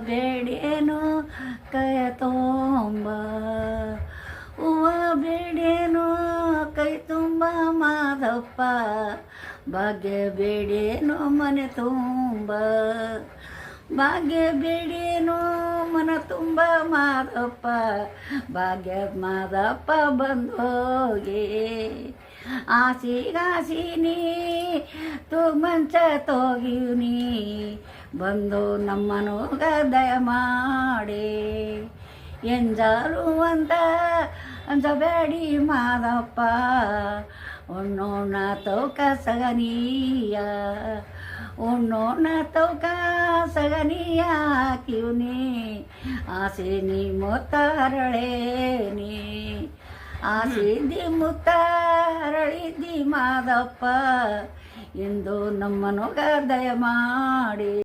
ಬೇಡೇನು ಕೈ ತುಂಬ, ಹೂವ ಬೇಡೇನು ಕೈ ತುಂಬ ಮಾದಪ್ಪ, ಭಾಗ್ಯ ಬೇಡೇನು ಮನೆ ತುಂಬ, ಭಾಗ್ಯ ಬೇಡೇನು ಮನ ತುಂಬ ಮಾದಪ್ಪ, ಭಾಗ್ಯ ಮಾದಪ್ಪ ಬಂದೋಗಿ ಆಸಿಗಾಸಿನಿ ತೂ ಮಂಚ ತೋಗಿವ್ನಿ, ಬಂದು ನಮ್ಮನು ದಯ ಮಾಡಿ ಎಂಜಾರು ಅಂತ ಅಂಜಬೇಡಿ ಮಾದಪ್ಪ, ಉಣ್ಣೋಣ ತೌಕ ಸಗನೀಯ, ಉಣ್ಣೋಣ ತೌಕ ಸಗನೀಯ ಹಾಕಿವ್ನಿ, ಆಸೆನಿ ಮುತ್ತ ಹರಳೇನಿ, ಆಸಿದ್ದಿ ಮುತ್ತ ಹರಳಿದ್ದಿ ಮಾದಪ್ಪ, ಎಂದು ನಮ್ಮನು ದಯ ಮಾಡಿ